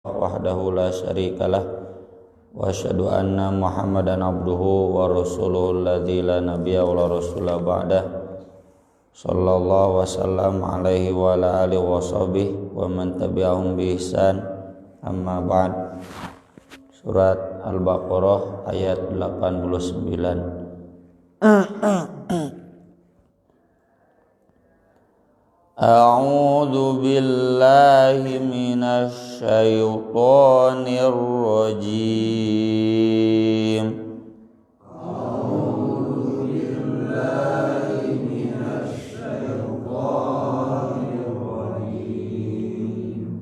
wahdahu la syarikalah wa asyhadu anna Muhammadan abduhu wa rasuluhu alladzi la nabiyya wa la rasula ba'dah sallallahu wasallam alaihi wa ala alihi wa sahbihi wa man tabi'ahum bi ihsan amma ba'd. Surat Al-Baqarah ayat 89. A'udzu billahi minasy syaithanir rajim. A'udzu billahi minasy syaithanir rajim.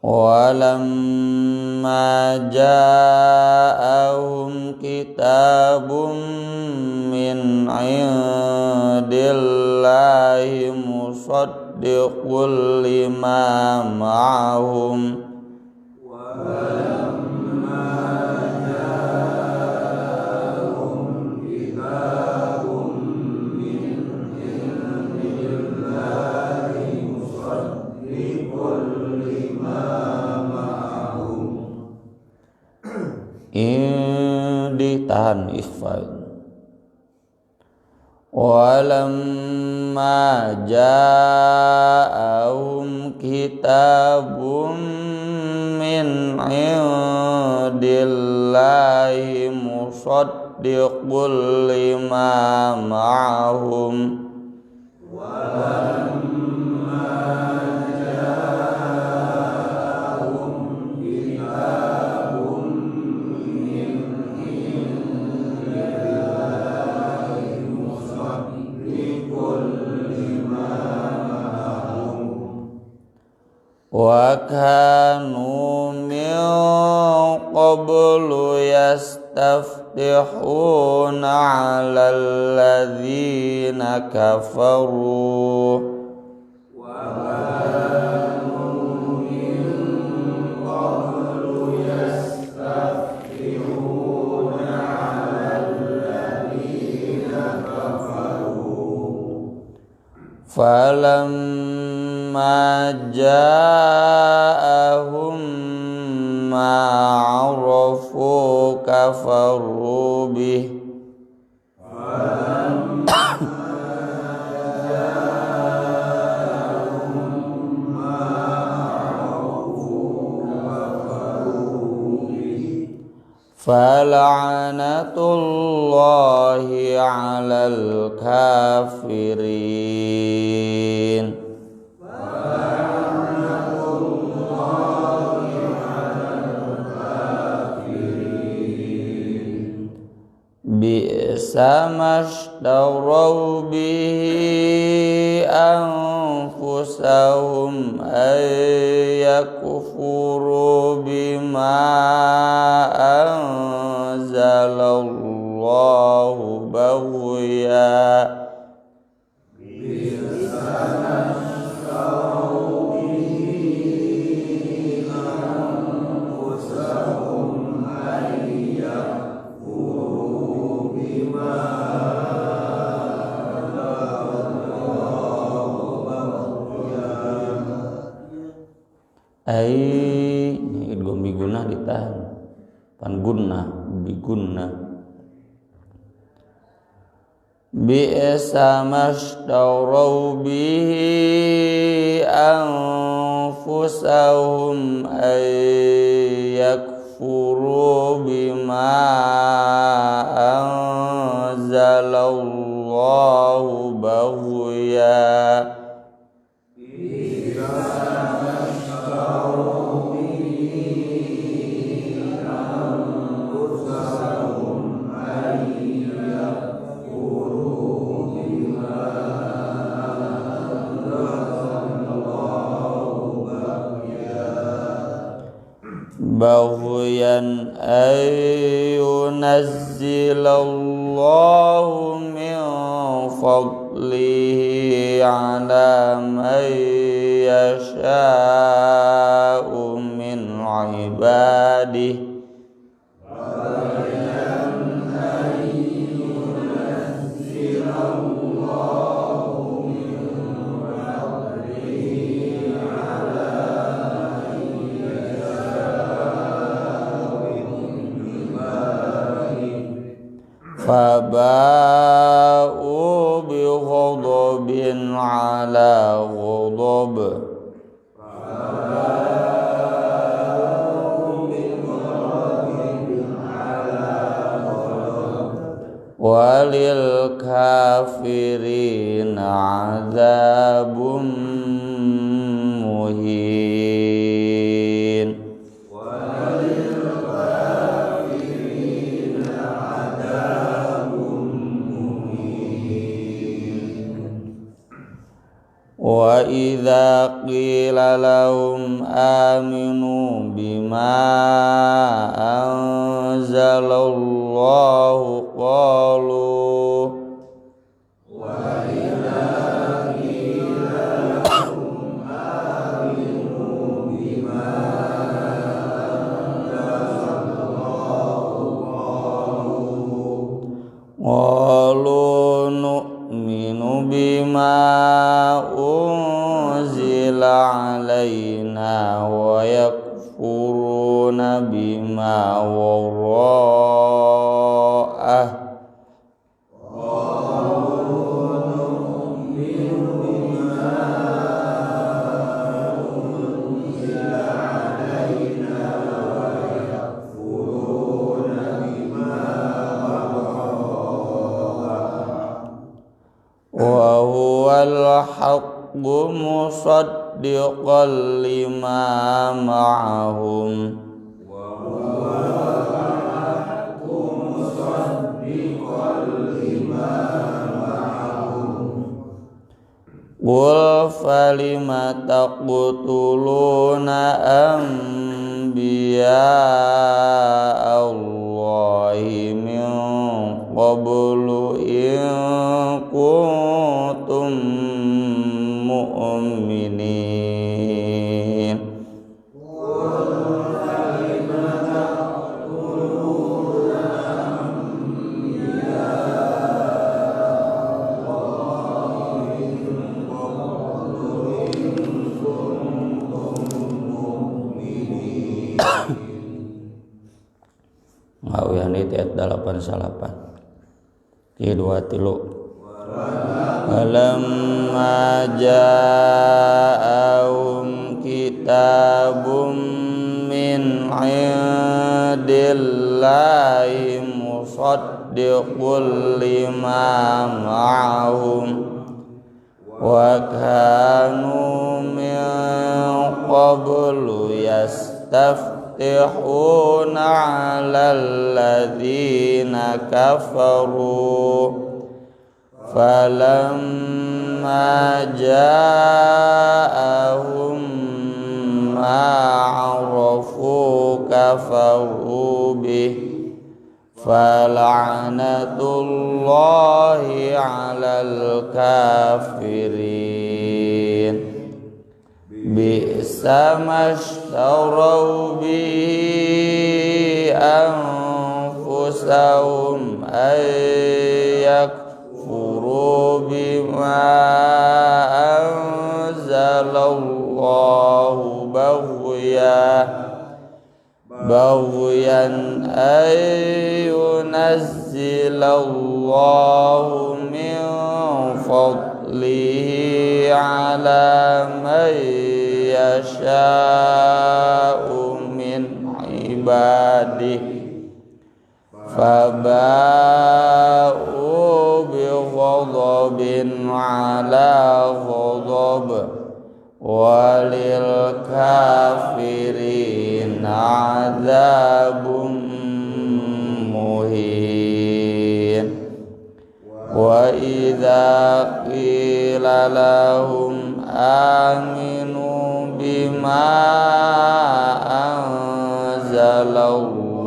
Walamma ja'ahum kitabun min 'indillahi musaddiqul lima ma'ahum walamma ja'ahum kitabun min 'indillahi musaddiqul lima ma'ahum. Ditahan ikhfa. Walamma ja'ahum kitabun min 'indillahi musaddiqul lima ma'ahum walamma ja'ahum kitabun min 'indillahi musaddiqul lima ma'ahum wa kanu min qablu yastaftihuna 'alal ladzina kafaru wa kanu min qablu yastaftihuna 'alal ladzina kafaru falamma ja'ahum ma 'arafu kafaru bih fala'natullahi 'alal kafirin. Bi'sa mashtaraw bihi anfusahum ay yakfuru bima anzalallahu baghya ai idgham bigunnah ditahan pan gunnah bigunnah bi'sa mashtaraw bihi anfusahum ay yakfuru bima anzalallahu baghya baghyan ayyunazzilallahu min fadlihi 'ala man yasha'u min 'ibadihi faba'u bi ghadabin ala ghadab walil kafirin azabun muhin. Wa idza qila lahum aminu bima anzalallahu qalu nu'minu bima unzila alaina wa yakfuruna bima wara'ah wa huwal haqqu musaddiqan lima ma'ahum qul falima taqtuluna anbiya Allahi min qablu in kuntum mu'minin. Ngawiyah ini ayat 88 Q2 tilu Walamma ja'ahum kitabum min indillahi musaddiqul lima ma'ahum wa kanu min qablu yastaftihuna 'alal ladzina kafaru falamma ja'ahum ma 'arafu kafaru bih fala'natullahi 'alal kafirin bi'sa mashtaraw bi anfusahum yakfuru bima anzalallahu baghyan ayyunazzilallahu min fadlihi ala man yasha'u min ibadihi faba'u bi ghadabin ala ghadab walil kafirin azabun muhin. Wa idza qila lahum aminu bima anzalallahu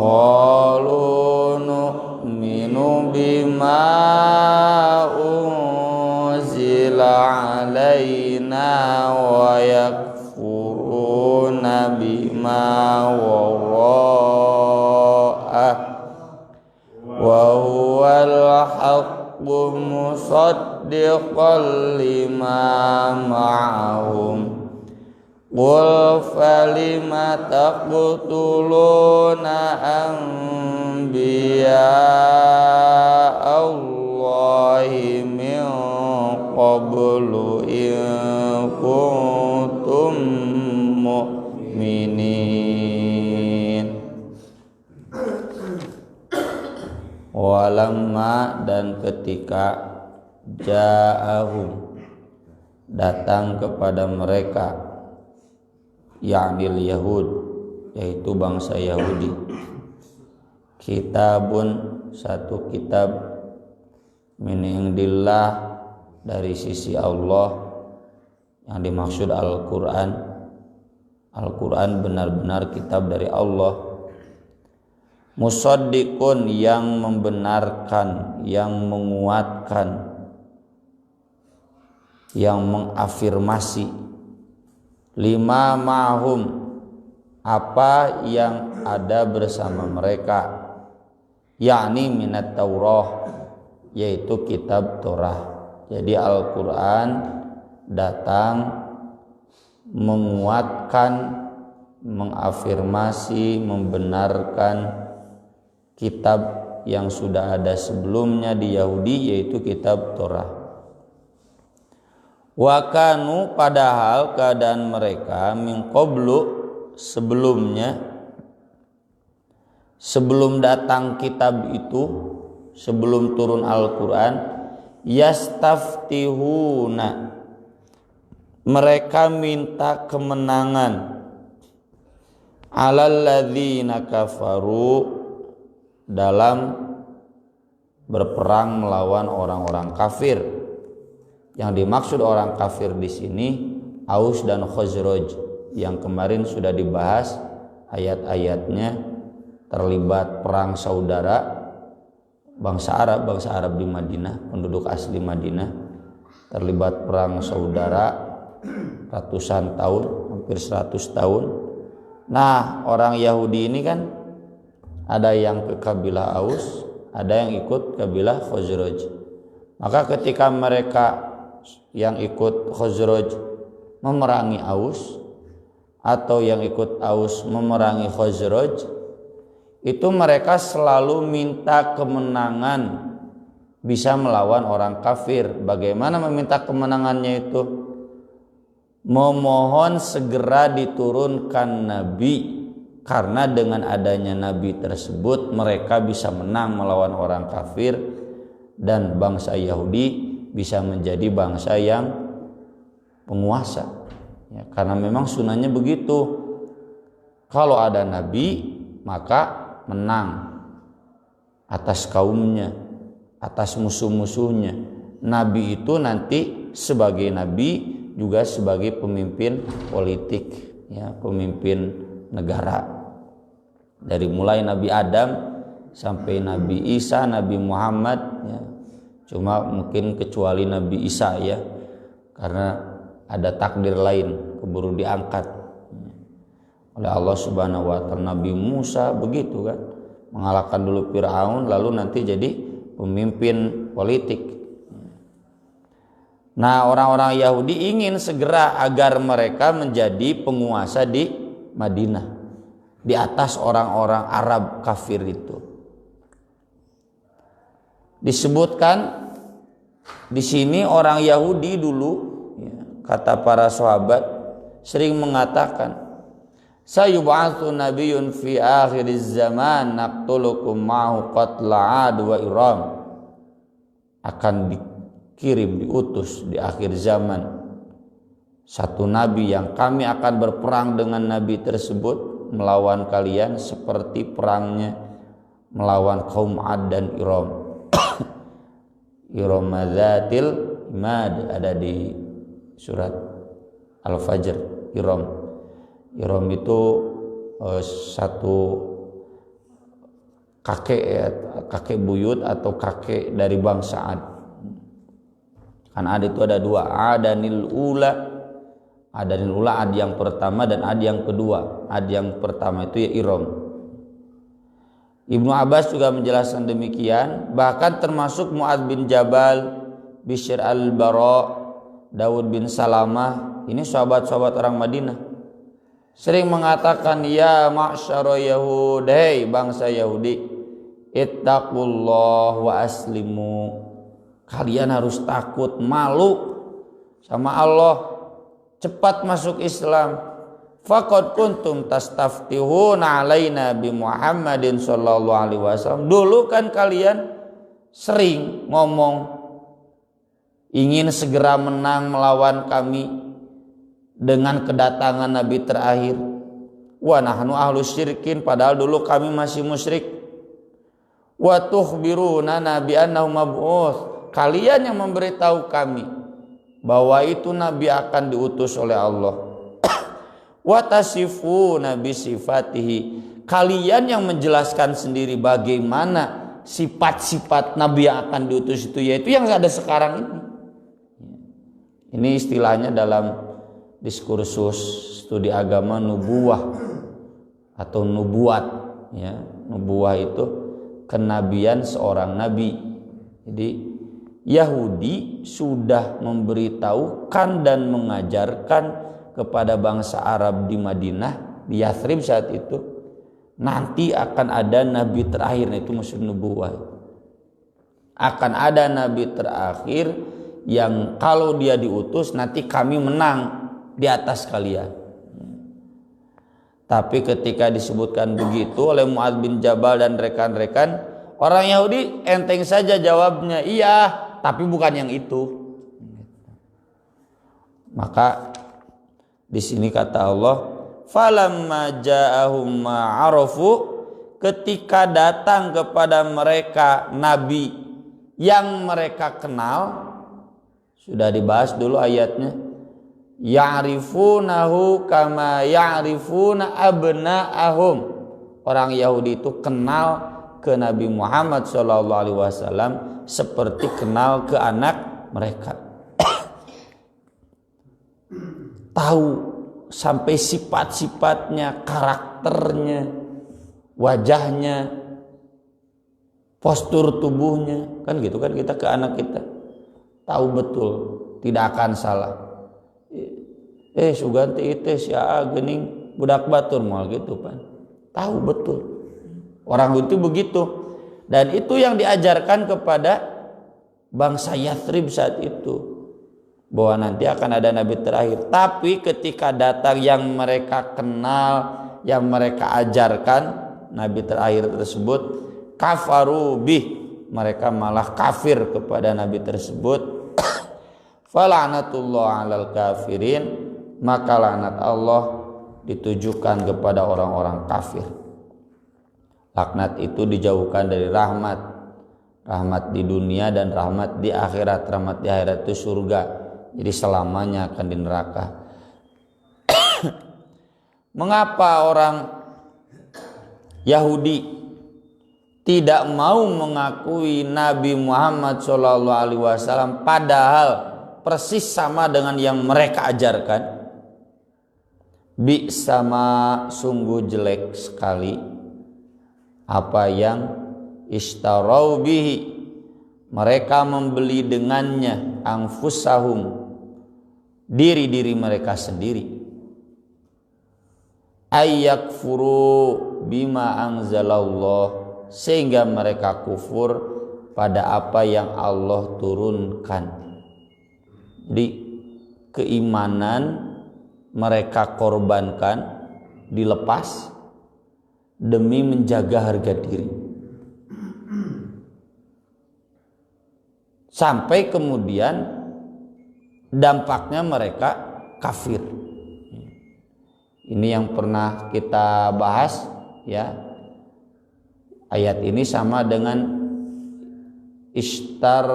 qalu nu'minu bima unzila alaina wa yakfuruna bima wara'ah wa huwal haqqu musaddiqan lima ma'ahum Qul falima taqtuluna anbiya Allahi min qablu in kuntum mu'minin. Walamma, dan ketika ja'ahum, datang kepada mereka, ya'nil Yahud, yaitu bangsa Yahudi, kitabun, satu kitab, min indillah, dari sisi Allah, yang dimaksud Al-Quran. Al-Quran benar-benar kitab dari Allah. Musaddiqun, yang membenarkan, yang menguatkan, yang mengafirmasi, lima ma'hum, apa yang ada bersama mereka, yakni minat Taurah, yaitu kitab Torah. Jadi Al-Quran datang menguatkan, mengafirmasi, membenarkan kitab yang sudah ada sebelumnya di Yahudi, yaitu kitab Torah. Wa kanu, padahal keadaan mereka, min qablu, sebelumnya, sebelum datang kitab itu, sebelum turun Al-Quran, yastaftihuna, mereka minta kemenangan, alal ladzina kafaru, dalam berperang melawan orang-orang kafir. Yang dimaksud orang kafir di sini Aus dan Khazraj, yang kemarin sudah dibahas ayat-ayatnya, terlibat perang saudara bangsa Arab di Madinah, penduduk asli Madinah, terlibat perang saudara ratusan tahun, hampir 100 tahun. Nah, orang Yahudi ini kan ada yang ke kabilah Aus, ada yang ikut kabilah Khazraj. Maka ketika mereka yang ikut Khazraj memerangi Aus, atau yang ikut Aus memerangi Khazraj, itu mereka selalu minta kemenangan, bisa melawan orang kafir. Bagaimana meminta kemenangannya itu? Memohon segera diturunkan Nabi, karena dengan adanya Nabi tersebut mereka bisa menang melawan orang kafir, dan bangsa Yahudi bisa menjadi bangsa yang penguasa. Ya, karena memang sunahnya begitu. Kalau ada Nabi, maka menang atas kaumnya, atas musuh-musuhnya. Nabi itu nanti sebagai Nabi juga sebagai pemimpin politik, ya, pemimpin negara. Dari mulai Nabi Adam sampai Nabi Isa, Nabi Muhammad, ya. Cuma mungkin kecuali Nabi Isa, ya, karena ada takdir lain, keburu diangkat oleh Allah Subhanahu wa taala. Nabi Musa begitu kan, mengalahkan dulu Firaun, lalu nanti jadi pemimpin politik. Nah, orang-orang Yahudi ingin segera agar mereka menjadi penguasa di Madinah, di atas orang-orang Arab kafir itu. Disebutkan di sini orang Yahudi dulu, ya, kata para sahabat, sering mengatakan, sayub'atsu nabiyyun fi akhiriz zaman naqtulukum ma'hu qatla 'ad wa iram. Akan dikirim, diutus di akhir zaman satu nabi yang kami akan berperang dengan nabi tersebut melawan kalian seperti perangnya melawan kaum Ad dan Iram. Iram madzatil imad, ada di surat Al-Fajr. Iram itu satu kakek, ya, kakek buyut atau kakek dari bangsa Ad. Kan Ad itu ada dua, Adanil Ula, Ad yang pertama dan Ad yang kedua. Ad yang pertama itu ya Iram. Ibnu Abbas juga menjelaskan demikian. Bahkan termasuk Mu'adz bin Jabal, Bishr al-Bara, Daud bin Salamah, ini sahabat-sahabat orang Madinah. sering mengatakan ya ma'syara Yahud, hei bangsa Yahudi, ittaqullah wa aslimu, kalian harus takut, malu sama Allah, cepat masuk Islam. Faqad kuntum tastaftihuna alaina bi Muhammadin sallallahu alaihi wasallam, dulu kan kalian sering ngomong ingin segera menang melawan kami dengan kedatangan Nabi terakhir. Wa nahnu ahlu syirkin, padahal dulu kami masih musyrik. Wa tukhbiruna nabi annahu mab'uts, kalian yang memberitahu kami bahwa itu Nabi akan diutus oleh Allah. Wa tasifuna bi sifatihi, kalian yang menjelaskan sendiri bagaimana sifat-sifat Nabi yang akan diutus itu, yaitu yang ada sekarang ini. Ini istilahnya dalam diskursus studi agama nubuwah atau nubuat, ya. Nubuwah itu kenabian seorang nabi. Jadi Yahudi sudah memberitahukan dan mengajarkan kepada bangsa Arab di Madinah, di Yathrib saat itu, nanti akan ada nabi terakhir. Itu maksud nubuwah. Akan ada nabi terakhir yang kalau dia diutus nanti kami menang di atas kalian. Tapi ketika disebutkan begitu oleh Mu'adz bin Jabal dan rekan-rekan, orang Yahudi enteng saja jawabnya, iya, tapi bukan yang itu. Maka di sini kata Allah, falamma ja'ahum ma'arafu, ketika datang kepada mereka nabi yang mereka kenal, sudah dibahas dulu ayatnya, ya'rifunahu kama ya'rifuna abna'ahum, orang Yahudi itu kenal ke Nabi Muhammad SAW seperti kenal ke anak mereka. Tahu sampai sifat-sifatnya, karakternya, wajahnya, postur tubuhnya, kan gitu kan kita ke anak kita. Tahu betul, tidak akan salah. Suganti itu sia gening budak batur moal gitu kan. Tahu betul. Orang itu begitu. Dan itu yang diajarkan kepada bangsa Yathrib saat itu, bahwa nanti akan ada nabi terakhir. Tapi ketika datang yang mereka kenal, yang mereka ajarkan, nabi terakhir tersebut, kafaru bih, mereka malah kafir kepada nabi tersebut. Fala'natullah 'alal kafirin, maka laknat Allah ditujukan kepada orang-orang kafir. Laknat itu dijauhkan dari rahmat, rahmat di dunia dan rahmat di akhirat. Rahmat di akhirat itu surga, jadi selamanya akan di neraka. Mengapa orang Yahudi tidak mau mengakui Nabi Muhammad SAW padahal persis sama dengan yang mereka ajarkan? Bi sama sungguh jelek sekali apa yang ishtarau bihi, mereka membeli dengannya, anfusahum, diri-diri mereka sendiri, ayyakfuru bima anzalallah, sehingga mereka kufur pada apa yang Allah turunkan. Jadi keimanan mereka korbankan, dilepas demi menjaga harga diri, sampai kemudian dampaknya mereka kafir. Ini yang pernah kita bahas, ya. Ayat ini sama dengan ishtar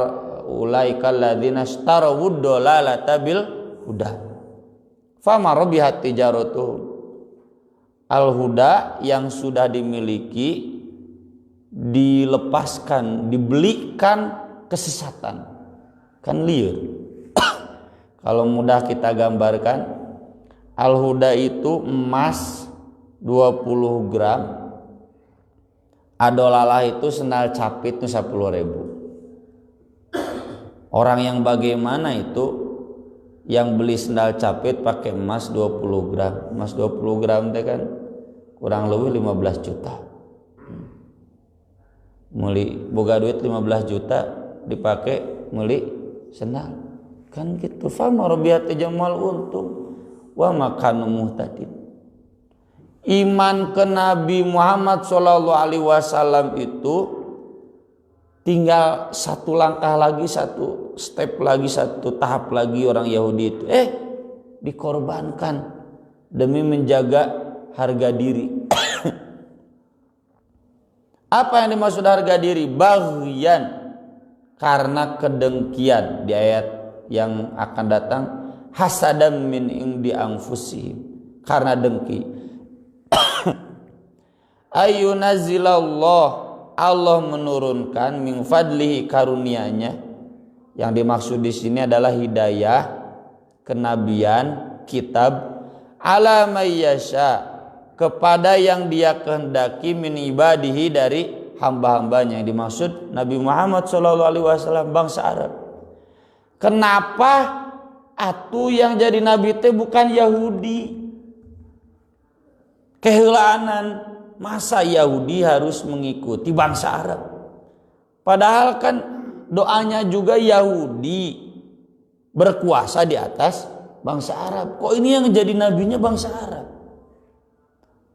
ulaikal ladzina ishtarawud dalalata bil huda fama rabihat tijaratuhum. Al-huda yang sudah dimiliki dilepaskan, dibelikan kesesatan, kan liar. Kalau mudah kita gambarkan, al-huda itu emas 20 gram, adolalah itu sendal capit itu 10.000. Orang yang bagaimana itu yang beli sendal capit pakai emas 20 gram. Emas 20 gram teh kan kurang lebih 15 juta. Meuli boga duit 15 juta dipakai meuli sendal. Kan gitu. Fa marabiyat jamal untung wa makanu muhtadin. Iman ke Nabi Muhammad sallallahu alaihi wasallam itu tinggal satu langkah lagi, satu step lagi, satu tahap lagi orang Yahudi itu dikorbankan demi menjaga harga diri. Apa yang dimaksud harga diri? Baghyan, karena kedengkian. Di ayat yang akan datang, hasadam min indi anfusihim, karena dengki. Ayunazilallah, Allah menurunkan min fadlihi, karunia-Nya. Yang dimaksud di sini adalah hidayah, kenabian, kitab, ala mayyasha, kepada yang Dia kehendaki, min ibadihi, dari hamba-hambanya. Yang dimaksud Nabi Muhammad SAW bangsa Arab. Kenapa atuh yang jadi nabi teh bukan Yahudi? Kehilaanan, masa Yahudi harus mengikuti bangsa Arab? Padahal kan doanya juga Yahudi berkuasa di atas bangsa Arab. Kok ini yang jadi nabinya bangsa Arab?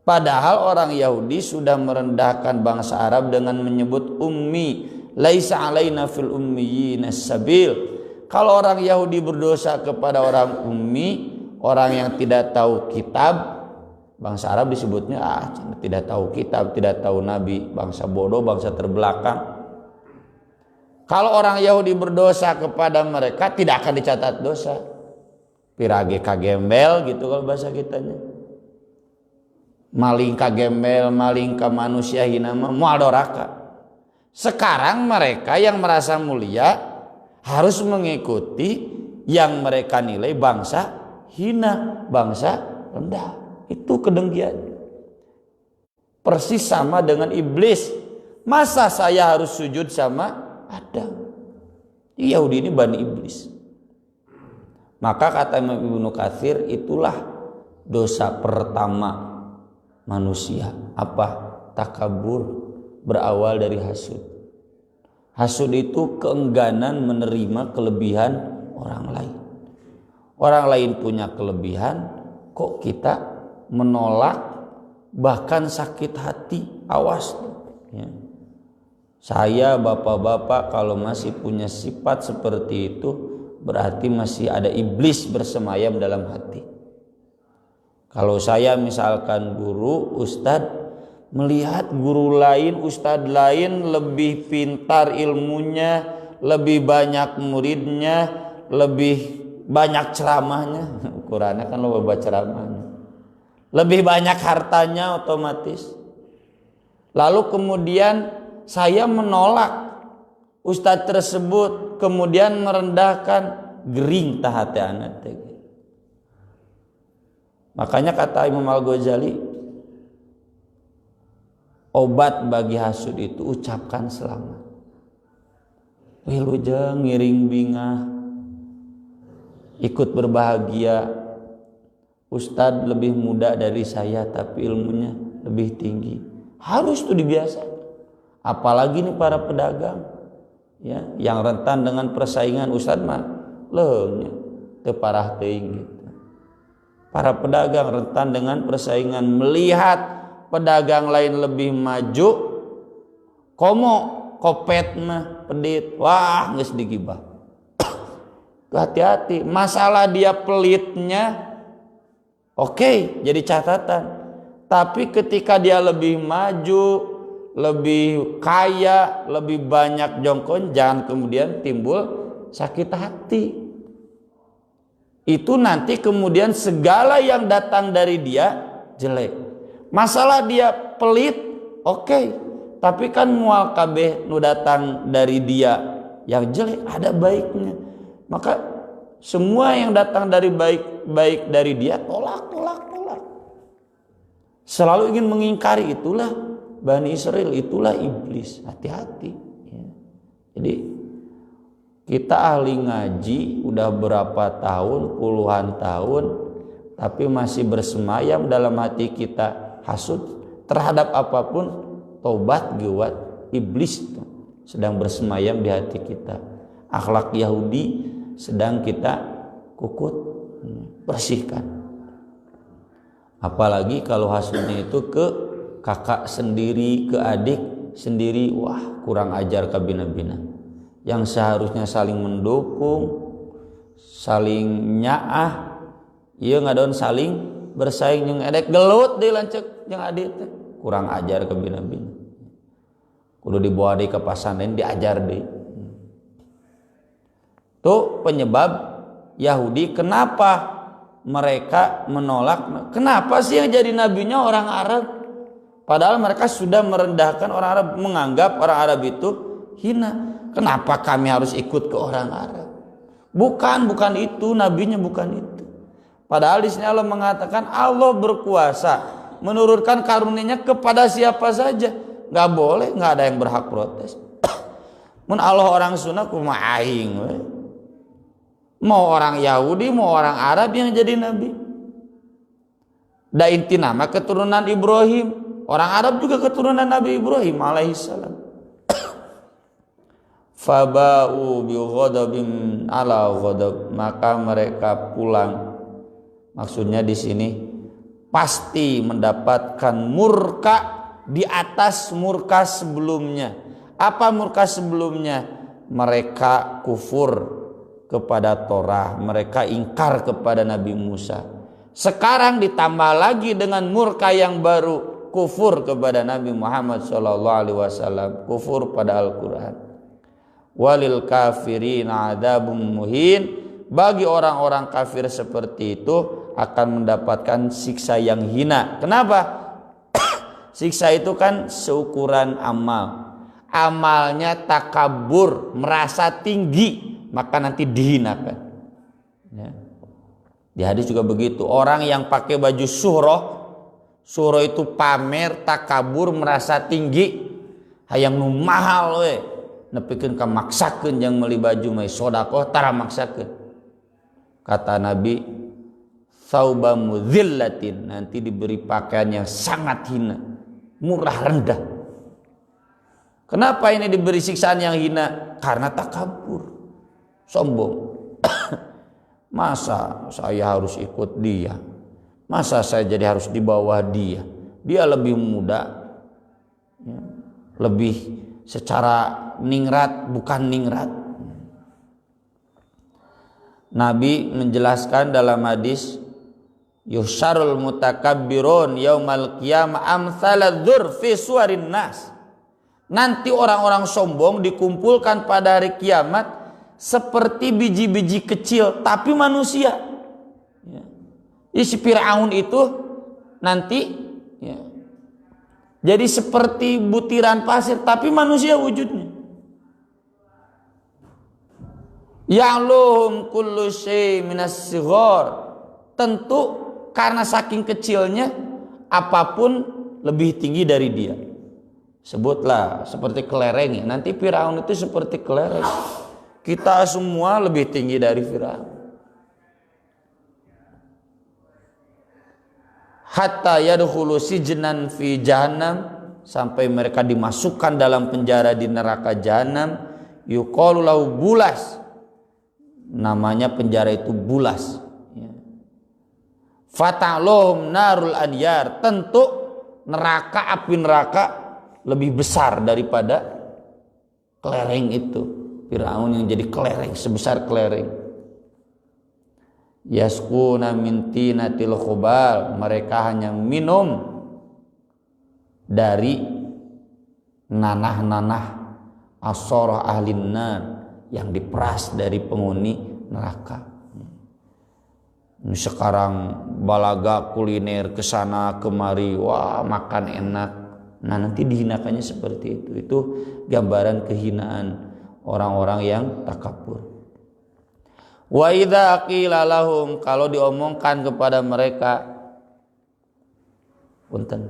Padahal orang Yahudi sudah merendahkan bangsa Arab dengan menyebut ummi. Laisa alaina fil ummiyina sabil. Kalau orang Yahudi berdosa kepada orang ummi, orang yang tidak tahu kitab, bangsa Arab disebutnya tidak tahu kitab, tidak tahu nabi, bangsa bodoh, bangsa terbelakang. Kalau orang Yahudi berdosa kepada mereka, tidak akan dicatat dosa. Pirage kagembel gitu kalau bahasa kitanya. Maling kagembel, maling ka manusia hina mah moal doraka. Sekarang mereka yang merasa mulia harus mengikuti yang mereka nilai bangsa hina, bangsa rendah. Itu kedengkian. Persis sama dengan iblis. Masa saya harus sujud sama Adam? Yahudi ini bani iblis. Maka kata Imam Ibnu Katsir, itulah dosa pertama manusia. Apa? Takabur, berawal dari hasud. Hasud itu keengganan menerima kelebihan orang lain. Orang lain punya kelebihan, kok kita menolak, bahkan sakit hati. Awas ya. Saya bapak-bapak kalau masih punya sifat seperti itu, berarti masih ada iblis bersemayam dalam hati. Kalau saya misalkan guru, ustadz, melihat guru lain, ustadz lain lebih pintar ilmunya, lebih banyak muridnya, lebih banyak ceramahnya, ukurannya kan lo baca ceramahnya, lebih banyak hartanya otomatis. Lalu kemudian saya menolak ustadz tersebut, kemudian merendahkan, gering tahate anak. Makanya kata Imam Al-Ghazali, obat bagi hasud itu ucapkan selamat. Wilujeng ngiring bingah, ikut berbahagia. Ustadz lebih muda dari saya tapi ilmunya lebih tinggi. Harus tuh dibiasakan. Apalagi nih para pedagang ya, yang rentan dengan persaingan. Ustadz mah leungnya teu parah teuing gitu. Para pedagang rentan dengan persaingan, melihat pedagang lain lebih maju, komo kopet mah pedit, wah geus digibah. Hati-hati, masalah dia pelitnya oke, jadi catatan. Tapi ketika dia lebih maju, lebih kaya, lebih banyak jongkon, jangan kemudian timbul sakit hati. Itu nanti kemudian segala yang datang dari dia jelek. Masalah dia pelit, oke. Tapi kan mual kabeh nu datang dari dia yang jelek ada baiknya. Maka semua yang datang dari baik dari dia tolak. Selalu ingin mengingkari, itulah Bani Israel, itulah iblis. Hati-hati ya. Jadi Kita ahli ngaji udah berapa tahun, puluhan tahun, tapi masih bersemayam dalam hati kita hasud terhadap apapun, tobat gewat iblis sedang bersemayam di hati kita. Akhlak Yahudi sedang kita kukut, bersihkan. Apalagi kalau hasudnya itu ke kakak sendiri, ke adik sendiri, wah kurang ajar kabina-bina. Yang seharusnya saling mendukung, saling nyaah, ieu ngadon saling bersaing jeung edek gelut deui lanceuk jeung adik teh. Kurang ajar ke bina-bina. Kudu dibawa deui ke pasantren diajar deui. Tuh penyebab Yahudi kenapa mereka menolak. Kenapa sih yang jadi nabinya orang Arab? Padahal mereka sudah merendahkan orang Arab, menganggap orang Arab itu hina. Kenapa kami harus ikut ke orang Arab? Bukan itu, nabinya bukan itu. Padahal di sini Allah mengatakan Allah berkuasa menurunkan karunia-Nya kepada siapa saja. Nggak boleh, nggak ada yang berhak protes. Mun Allah orang Sunda kumaha aing we. Mau orang Yahudi, mau orang Arab yang jadi nabi. Da inti nama keturunan Ibrahim. Orang Arab juga keturunan Nabi Ibrahim alaihissalam. Faba'u bi ghadabin ala ghadab, maka mereka pulang. Maksudnya di sini pasti mendapatkan murka di atas murka sebelumnya. Apa murka sebelumnya? Mereka kufur kepada Torah, mereka ingkar kepada Nabi Musa. Sekarang ditambah lagi dengan murka yang baru, kufur kepada Nabi Muhammad SAW, kufur pada Al-Quran. Walil kafirin adzabun muhin, bagi orang-orang kafir seperti itu akan mendapatkan siksa yang hina. Kenapa? Siksa itu kan seukuran amal. Amalnya takabur, merasa tinggi, maka nanti dihinakan. Ya. Di hadis juga begitu. Orang yang pakai baju suhroh itu pamer, takabur, merasa tinggi, hayang nu mahal we. Nepikeun ka maksakeun yang meuli baju mah sedekah tara maksakeun. Kata Nabi, sauba mudzillatin, nanti diberi pakaian yang sangat hina, murah rendah. Kenapa ini diberi siksaan yang hina? Karena takabur, sombong. Masa saya harus ikut dia? Masa saya jadi harus di bawah dia? Dia lebih muda, ya, lebih secara ningrat, bukan ningrat. Nabi menjelaskan dalam hadis, yusyarul mutakabbirun yaumal qiyamah amsaladzur fi suwarin nas. Nanti orang-orang sombong dikumpulkan pada hari kiamat seperti biji-biji kecil tapi manusia. Ya. Si Fir'aun itu nanti ya, jadi seperti butiran pasir tapi manusia wujudnya. Ya'luhum kullu syai' minas sighar. Tentu karena saking kecilnya apapun lebih tinggi dari dia. Sebutlah seperti kelereng ya. Nanti Firaun itu seperti kelereng. Kita semua lebih tinggi dari Firaun. Hatta yadkhulu sijnan fi jahannam, sampai mereka dimasukkan dalam penjara di neraka jahanam. Yuqalu lahu bulas. Namanya penjara itu bulas. Fata'lohum narul anyar. Tentu neraka, api neraka lebih besar daripada kelereng itu. Firaun yang jadi kelereng, sebesar kelereng. Yasquna min tinatil khubal, mereka hanya minum dari nanah-nanah asorah ahlin nar, yang diperas dari penghuni neraka. Sekarang balaga kuliner kesana kemari, wah makan enak. Nah nanti dihinakannya seperti itu. Itu gambaran kehinaan orang-orang yang takabur. Wa idza qila lahum, kalau diomongkan kepada mereka, punten.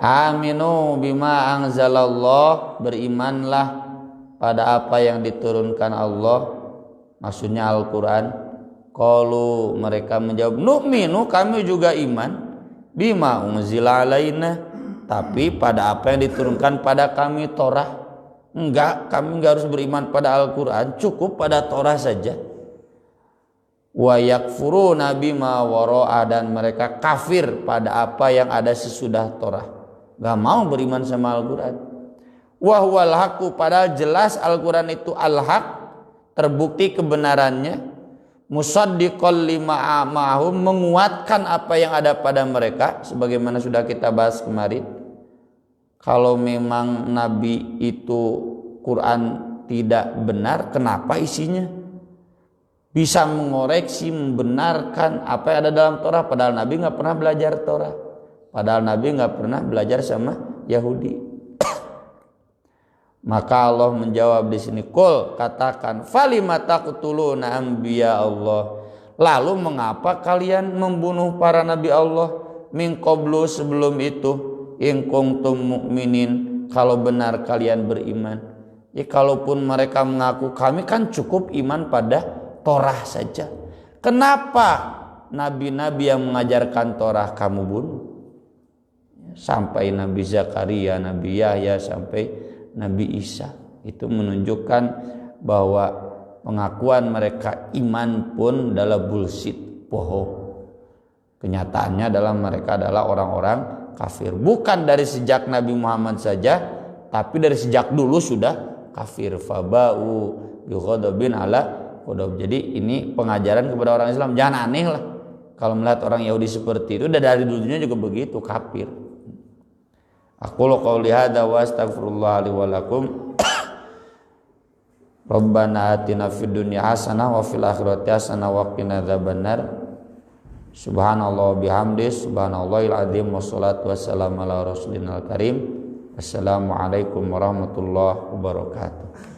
Aminu bima anzalallah, berimanlah pada apa yang diturunkan Allah, maksudnya Al-Quran. Qalu, mereka menjawab, nu'minu, kami juga iman, bima unzila alaina, tapi pada apa yang diturunkan pada kami, Torah. Enggak, kami enggak harus beriman pada Al-Quran, cukup pada Torah saja. Wa yakfuruna bima wara'a, dan mereka kafir pada apa yang ada sesudah Torah, enggak mau beriman sama Al-Quran. Wa huwal haqqu, padahal jelas Al-Quran itu al-haq, terbukti kebenarannya. Musaddiqal lima ma'hum, menguatkan apa yang ada pada mereka, sebagaimana sudah kita bahas kemarin. Kalau memang Nabi itu Quran tidak benar, kenapa isinya? Bisa mengoreksi, membenarkan apa yang ada dalam Torah, padahal Nabi nggak pernah belajar Torah, padahal Nabi nggak pernah belajar sama Yahudi. Maka Allah menjawab di sini, qul, katakan, falima taqtuluna anbiya Allah, lalu mengapa kalian membunuh para nabi Allah, min qablu, sebelum itu, in kuntum mu'minin, kalau benar kalian beriman. Ya, kalaupun mereka mengaku kami kan cukup iman pada Torah saja, kenapa nabi-nabi yang mengajarkan Torah kamu bunuh? Sampai Nabi Zakaria, Nabi Yahya, sampai Nabi Isa. Itu menunjukkan bahwa pengakuan mereka iman pun adalah bullshit, bohong. Kenyataannya adalah mereka adalah orang-orang kafir. Bukan dari sejak Nabi Muhammad saja, tapi dari sejak dulu sudah kafir. Faba'u bi ghadabin ala ghadab. Jadi ini pengajaran kepada orang Islam, jangan aneh lah kalau melihat orang Yahudi seperti itu. Udah dari dulunya juga begitu, kafir. Aqulu qouli hadza wa astaghfirullah li wa lakum. Rabbana atina fid dunya hasanah wa fil akhirati hasanah wa qina adzabannar. Subhanallah bihamdi, subhanallahil azim, wassalatu wassalamu ala rasulil karim. Assalamualaikum warahmatullahi wabarakatuh.